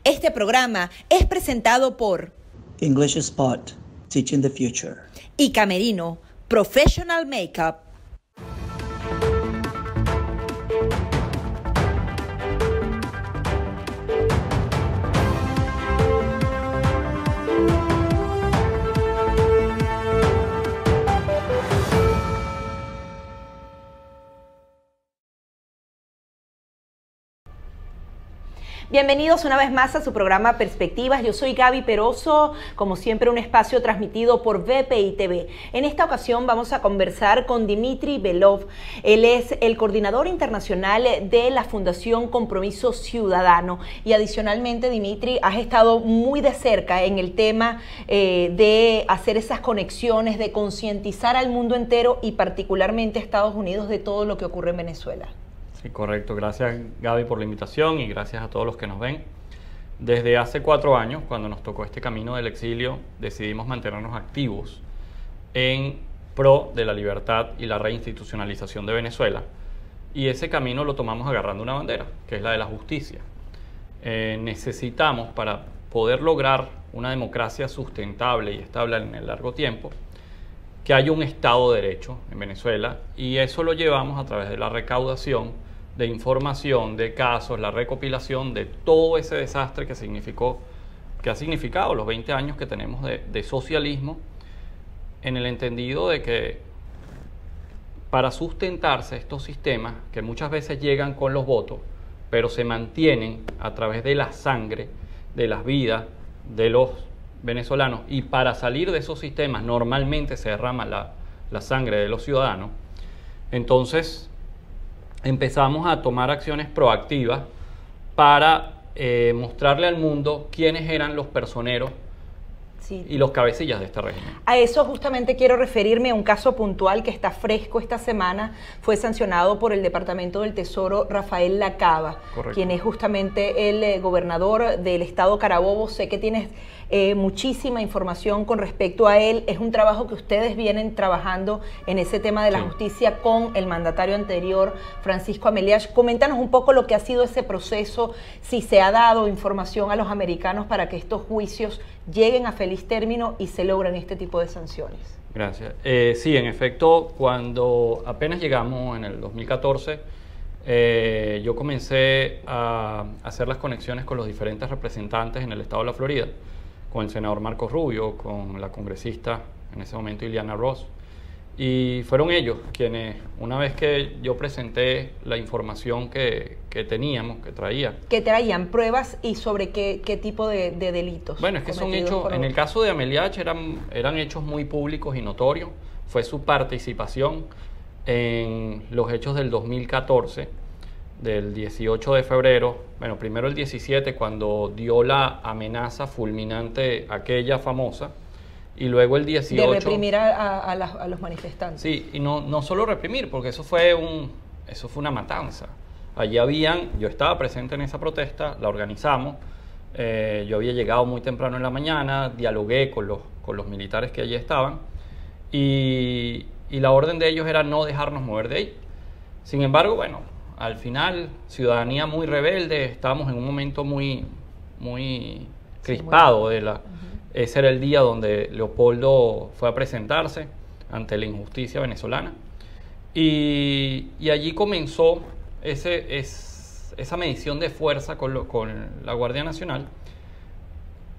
Este programa es presentado por English Spot, Teaching the Future. y Camerino, Professional Makeup. Bienvenidos una vez más a su programa Perspectivas. Yo soy Gaby Peroso, como siempre un espacio transmitido por VPI TV. En esta ocasión vamos a conversar con Dmitry Belov. Él es el coordinador internacional de la Fundación Compromiso Ciudadano. Y adicionalmente, Dmitry, has estado muy de cerca en el tema de hacer esas conexiones, de concientizar al mundo entero y particularmente a Estados Unidos de todo lo que ocurre en Venezuela. Sí, correcto. Gracias, Gaby, por la invitación y gracias a todos los que nos ven. Desde hace 4 años, cuando nos tocó este camino del exilio, decidimos mantenernos activos en pro de la libertad y la reinstitucionalización de Venezuela. Y ese camino lo tomamos agarrando una bandera, que es la de la justicia. Necesitamos, para poder lograr una democracia sustentable y estable en el largo tiempo, que haya un Estado de Derecho en Venezuela, y eso lo llevamos a través de la recaudación de información, de casos, la recopilación de todo ese desastre que ha significado los 20 años que tenemos de socialismo, en el entendido de que para sustentarse estos sistemas, que muchas veces llegan con los votos, pero se mantienen a través de la sangre, de las vidas de los venezolanos, y para salir de esos sistemas normalmente se derrama la sangre de los ciudadanos. Entonces empezamos a tomar acciones proactivas para mostrarle al mundo quiénes eran los personeros y los cabecillas de este régimen. A eso justamente quiero referirme, a un caso puntual que está fresco esta semana. Fue sancionado por el Departamento del Tesoro Rafael Lacaba, Correcto. Quien es justamente el gobernador del estado Carabobo. Sé que tienes muchísima información con respecto a él. Es un trabajo que ustedes vienen trabajando en ese tema de la justicia con el mandatario anterior, Francisco Ameliach. Coméntanos un poco lo que ha sido ese proceso, si se ha dado información a los americanos para que estos juicios lleguen a feliz término y se logren este tipo de sanciones. Gracias. Sí, en efecto, cuando apenas llegamos en el 2014, yo comencé a hacer las conexiones con los diferentes representantes en el estado de la Florida, con el senador Marcos Rubio, con la congresista en ese momento Ileana Ross, y fueron ellos quienes, una vez que yo presenté la información que teníamos, que traía. ¿Qué traían? ¿Pruebas y sobre qué tipo de delitos? Bueno, es que son hechos, en el caso de Ameliach eran hechos muy públicos y notorios. Fue su participación en los hechos del 2014, del 18 de febrero, bueno, primero el 17, cuando dio la amenaza fulminante aquella famosa, y luego el 18... De reprimir a los manifestantes. Sí, y no solo reprimir, porque eso fue una matanza. Allí yo estaba presente en esa protesta, la organizamos, yo había llegado muy temprano en la mañana, dialogué con los militares que allí estaban, y la orden de ellos era no dejarnos mover de ahí. Sin embargo, bueno, al final, ciudadanía muy rebelde, estábamos en un momento muy crispado de la... Ese era el día donde Leopoldo fue a presentarse ante la injusticia venezolana. Y allí comenzó esa medición de fuerza con la Guardia Nacional,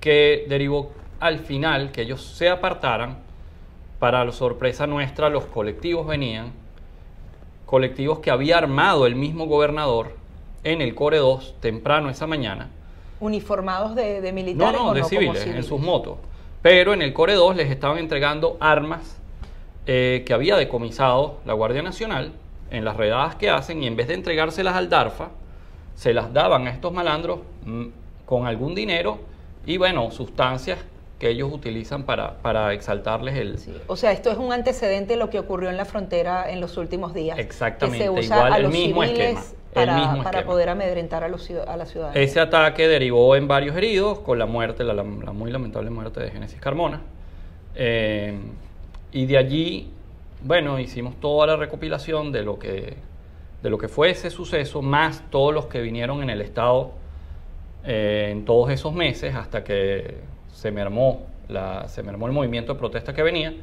que derivó al final que ellos se apartaran. Para la sorpresa nuestra, los colectivos venían, colectivos que había armado el mismo gobernador en el Core 2 temprano esa mañana. ¿Uniformados de militares? No, de civiles, en sus motos. Pero en el Core 2 les estaban entregando armas que había decomisado la Guardia Nacional en las redadas que hacen, y en vez de entregárselas al DARFA, se las daban a estos malandros con algún dinero y, bueno, sustancias que ellos utilizan para exaltarles el... Sí. O sea, esto es un antecedente de lo que ocurrió en la frontera en los últimos días. Exactamente, que se usa igual a el los mismo civiles esquema. Para poder amedrentar a la ciudadanía. Ese ataque derivó en varios heridos, con la muerte, la muy lamentable muerte de Génesis Carmona. Y de allí, bueno, hicimos toda la recopilación de lo que fue ese suceso, más todos los que vinieron en el estado en todos esos meses hasta que se mermó el movimiento de protesta que venía.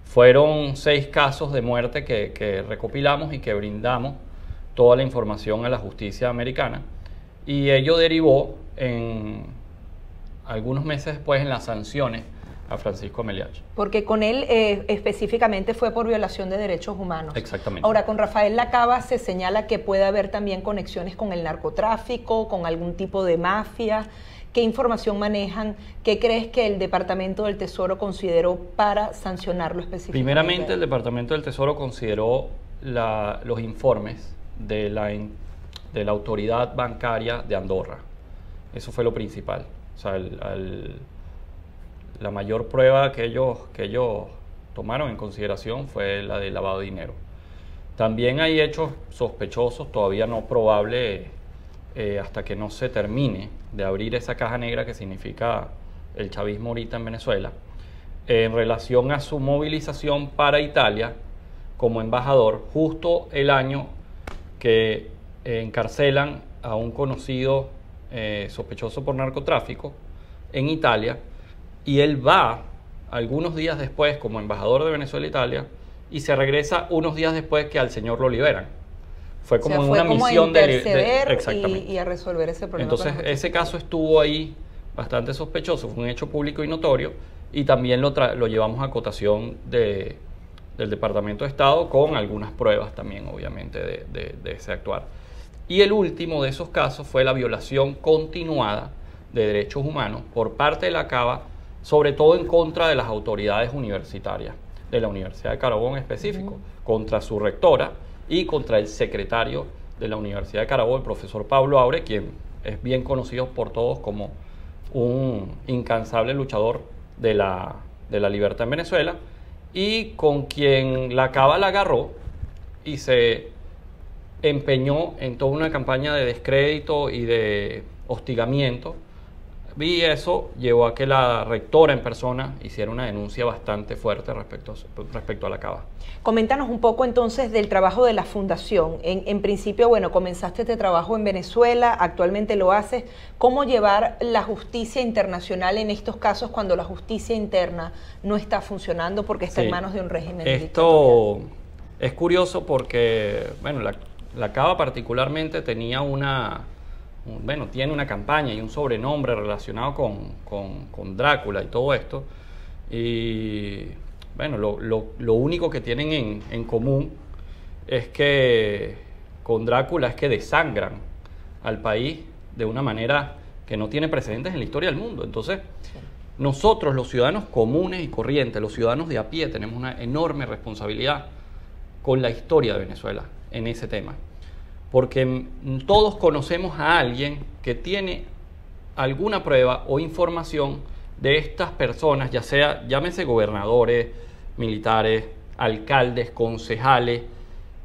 Fueron 6 casos de muerte que recopilamos y que brindamos toda la información a la justicia americana, y ello derivó en algunos meses después en las sanciones a Francisco Meliach. Porque con él específicamente fue por violación de derechos humanos. Exactamente. Ahora, con Rafael Lacava se señala que puede haber también conexiones con el narcotráfico, con algún tipo de mafia. ¿Qué información manejan? ¿Qué crees que el Departamento del Tesoro consideró para sancionarlo específicamente? Primeramente, el Departamento del Tesoro consideró los informes de la autoridad bancaria de Andorra. Eso fue lo principal. O sea, la mayor prueba que ellos tomaron en consideración fue la de lavado de dinero. También hay hechos sospechosos, todavía no probables, hasta que no se termine de abrir esa caja negra que significa el chavismo ahorita en Venezuela, en relación a su movilización para Italia como embajador, justo el año que encarcelan a un conocido sospechoso por narcotráfico en Italia, y él va algunos días después como embajador de Venezuela a Italia y se regresa unos días después que al señor lo liberan. Fue como una misión de exactamente. Y a resolver ese problema. Entonces ese caso estuvo ahí bastante sospechoso, fue un hecho público y notorio, y también lo llevamos a cotación del Departamento de Estado con algunas pruebas también, obviamente, de ese actuar. Y el último de esos casos fue la violación continuada de derechos humanos por parte de la Cava, sobre todo en contra de las autoridades universitarias, de la Universidad de Carabobo en específico, contra su rectora y contra el secretario de la Universidad de Carabobo, el profesor Pablo Aure, quien es bien conocido por todos como un incansable luchador de la libertad en Venezuela, y con quien la Cava la agarró y se empeñó en toda una campaña de descrédito y de hostigamiento, y eso llevó a que la rectora en persona hiciera una denuncia bastante fuerte respecto a la Cava. Coméntanos un poco entonces del trabajo de la Fundación. En principio, bueno, comenzaste este trabajo en Venezuela, actualmente lo haces. ¿Cómo llevar la justicia internacional en estos casos cuando la justicia interna no está funcionando porque está en manos de un régimen dictatorial? Esto es curioso porque, bueno, la Cava particularmente tenía tiene una campaña y un sobrenombre relacionado con Drácula y todo esto. Y bueno, lo único que tienen en común es que con Drácula es que desangran al país de una manera que no tiene precedentes en la historia del mundo. Entonces, nosotros, los ciudadanos comunes y corrientes, los ciudadanos de a pie, tenemos una enorme responsabilidad con la historia de Venezuela en ese tema. Porque todos conocemos a alguien que tiene alguna prueba o información de estas personas, ya sea, llámese gobernadores, militares, alcaldes, concejales,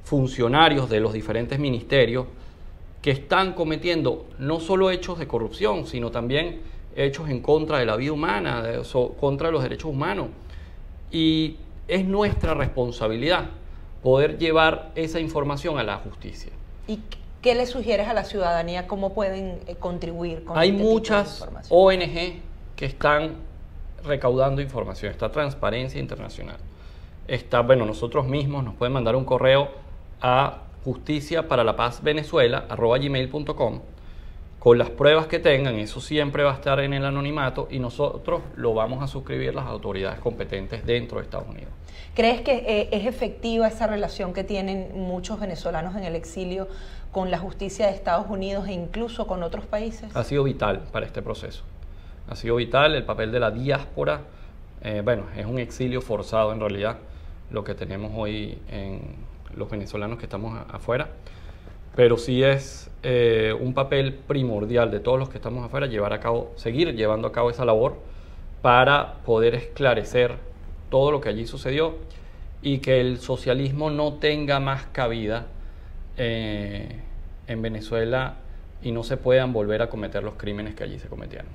funcionarios de los diferentes ministerios, que están cometiendo no solo hechos de corrupción, sino también hechos en contra de la vida humana, contra los derechos humanos. Y es nuestra responsabilidad poder llevar esa información a la justicia. ¿Y qué le sugieres a la ciudadanía? ¿Cómo pueden contribuir con Hay muchas ONG que están recaudando información. Está Transparencia Internacional. Está, nosotros mismos nos pueden mandar un correo a justiciaparalapazvenezuela@gmail.com con las pruebas que tengan. Eso siempre va a estar en el anonimato y nosotros lo vamos a suscribir las autoridades competentes dentro de Estados Unidos. ¿Crees que es efectiva esa relación que tienen muchos venezolanos en el exilio con la justicia de Estados Unidos e incluso con otros países? Ha sido vital para este proceso. Ha sido vital el papel de la diáspora. Es un exilio forzado en realidad lo que tenemos hoy en los venezolanos que estamos afuera. Pero sí es un papel primordial de todos los que estamos afuera seguir llevando a cabo esa labor para poder esclarecer todo lo que allí sucedió y que el socialismo no tenga más cabida en Venezuela y no se puedan volver a cometer los crímenes que allí se cometieron.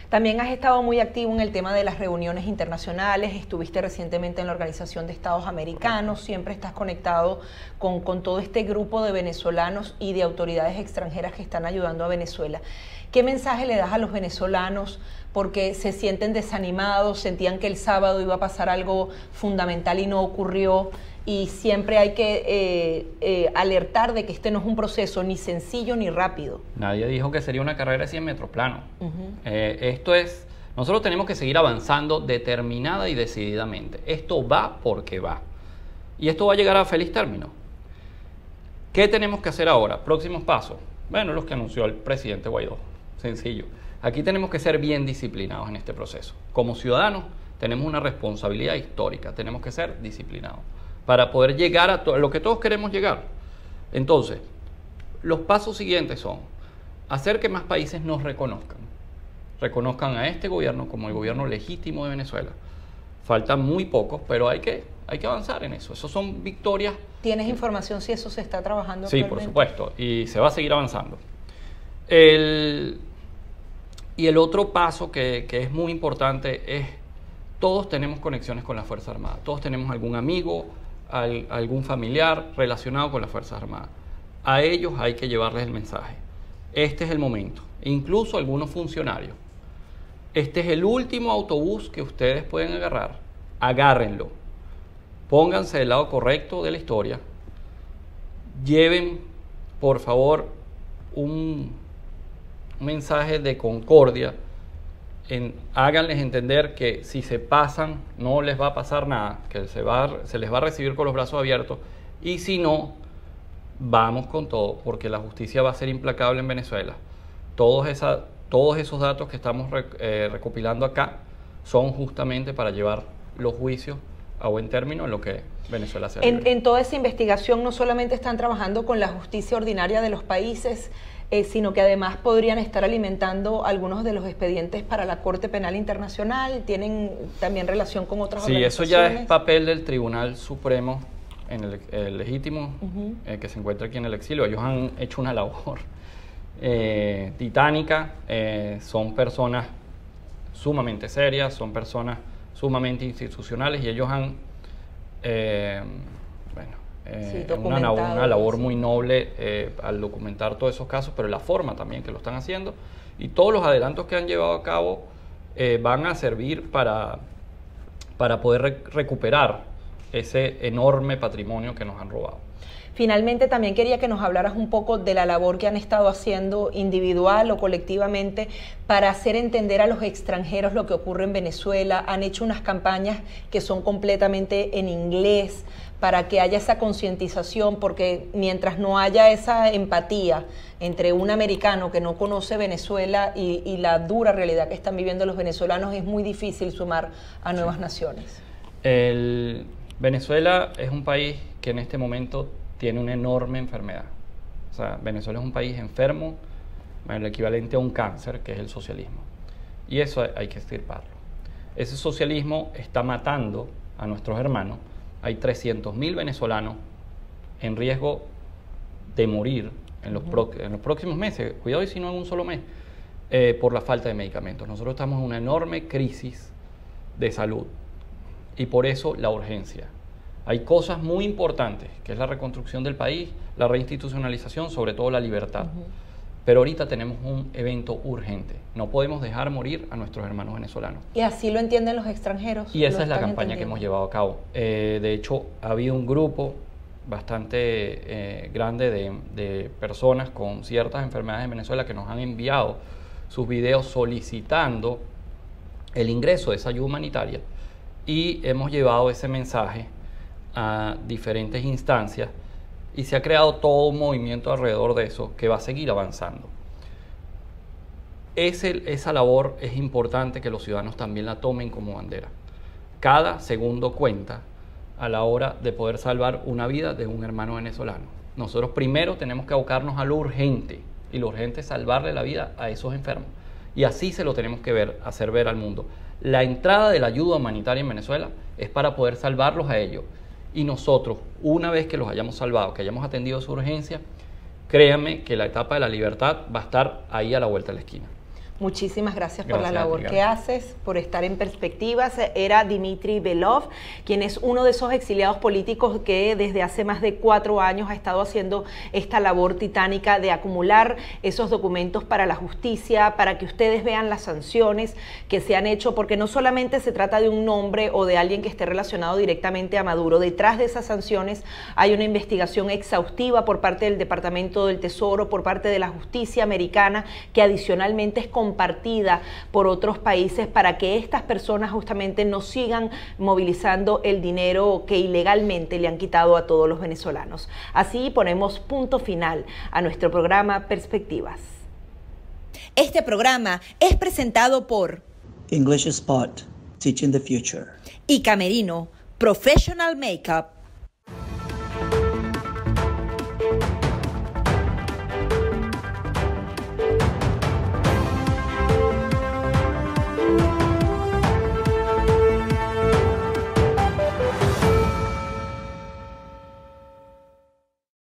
También has estado muy activo en el tema de las reuniones internacionales, estuviste recientemente en la Organización de Estados Americanos, siempre estás conectado con todo este grupo de venezolanos y de autoridades extranjeras que están ayudando a Venezuela. ¿Qué mensaje le das a los venezolanos? Porque se sienten desanimados, sentían que el sábado iba a pasar algo fundamental y no ocurrió, y siempre hay que alertar de que este no es un proceso ni sencillo ni rápido. Nadie dijo que sería una carrera de 100 metros plano. Esto es, nosotros tenemos que seguir avanzando determinada y decididamente. Esto va porque va. Y esto va a llegar a feliz término. ¿Qué tenemos que hacer ahora? Próximos pasos. Bueno, los que anunció el presidente Guaidó. Sencillo. Aquí tenemos que ser bien disciplinados en este proceso. Como ciudadanos tenemos una responsabilidad histórica, tenemos que ser disciplinados para poder llegar a lo que todos queremos llegar. Entonces, los pasos siguientes son hacer que más países nos reconozcan a este gobierno como el gobierno legítimo de Venezuela. Faltan muy pocos, pero hay que avanzar en eso. Esas son victorias. ¿Tienes información si eso se está trabajando Sí, actualmente? por supuesto, y se va a seguir avanzando. Y el otro paso que es muy importante es, todos tenemos conexiones con las Fuerzas Armadas, todos tenemos algún amigo, algún familiar relacionado con las Fuerzas Armadas. A ellos hay que llevarles el mensaje. Este es el momento, incluso algunos funcionarios. Este es el último autobús que ustedes pueden agarrar, agárrenlo, pónganse del lado correcto de la historia, lleven, por favor, un mensaje de concordia, háganles entender que si se pasan no les va a pasar nada, que se les va a recibir con los brazos abiertos, y si no, vamos con todo, porque la justicia va a ser implacable en Venezuela. Todos esos datos que estamos recopilando acá son justamente para llevar los juicios a buen término en lo que Venezuela sea libre. En toda esa investigación no solamente están trabajando con la justicia ordinaria de los países, sino que además podrían estar alimentando algunos de los expedientes para la Corte Penal Internacional, tienen también relación con otras organizaciones. Sí, eso ya es papel del Tribunal Supremo, el legítimo, que se encuentra aquí en el exilio. Ellos han hecho una labor titánica, son personas sumamente serias, son personas sumamente institucionales, y ellos han una labor muy noble al documentar todos esos casos, pero la forma también que lo están haciendo, y todos los adelantos que han llevado a cabo van a servir para poder recuperar ese enorme patrimonio que nos han robado. Finalmente, también quería que nos hablaras un poco de la labor que han estado haciendo individual o colectivamente para hacer entender a los extranjeros lo que ocurre en Venezuela. Han hecho unas campañas que son completamente en inglés para que haya esa concientización, porque mientras no haya esa empatía entre un americano que no conoce Venezuela y la dura realidad que están viviendo los venezolanos, es muy difícil sumar a nuevas naciones. Venezuela es un país que en este momento tiene una enorme enfermedad. O sea, Venezuela es un país enfermo, el equivalente a un cáncer, que es el socialismo. Y eso hay que extirparlo. Ese socialismo está matando a nuestros hermanos. Hay 300.000 venezolanos en riesgo de morir en los próximos meses, cuidado y si no en un solo mes, por la falta de medicamentos. Nosotros estamos en una enorme crisis de salud, y por eso la urgencia. Hay cosas muy importantes, que es la reconstrucción del país, la reinstitucionalización, sobre todo la libertad. Pero ahorita tenemos un evento urgente. No podemos dejar morir a nuestros hermanos venezolanos. Y así lo entienden los extranjeros. Y esa es la campaña que hemos llevado a cabo. De hecho, ha habido un grupo bastante grande de personas con ciertas enfermedades en Venezuela que nos han enviado sus videos solicitando el ingreso de esa ayuda humanitaria. Y hemos llevado ese mensaje a diferentes instancias, y se ha creado todo un movimiento alrededor de eso que va a seguir avanzando. Esa labor es importante que los ciudadanos también la tomen como bandera. Cada segundo cuenta a la hora de poder salvar una vida de un hermano venezolano. Nosotros primero tenemos que abocarnos a lo urgente, y lo urgente es salvarle la vida a esos enfermos. Y así se lo tenemos que hacer ver al mundo. La entrada de la ayuda humanitaria en Venezuela es para poder salvarlos a ellos. Y nosotros, una vez que los hayamos salvado, que hayamos atendido su urgencia, créanme que la etapa de la libertad va a estar ahí a la vuelta de la esquina. Muchísimas gracias por la labor que haces, por estar en Perspectivas. Era Dmitry Belov, quien es uno de esos exiliados políticos que desde hace más de 4 años ha estado haciendo esta labor titánica de acumular esos documentos para la justicia, para que ustedes vean las sanciones que se han hecho, porque no solamente se trata de un nombre o de alguien que esté relacionado directamente a Maduro. Detrás de esas sanciones hay una investigación exhaustiva por parte del Departamento del Tesoro, por parte de la justicia americana, que adicionalmente es compartida por otros países para que estas personas justamente no sigan movilizando el dinero que ilegalmente le han quitado a todos los venezolanos. Así ponemos punto final a nuestro programa Perspectivas. Este programa es presentado por English Spot, Teaching the Future. y Camerino, Professional Makeup.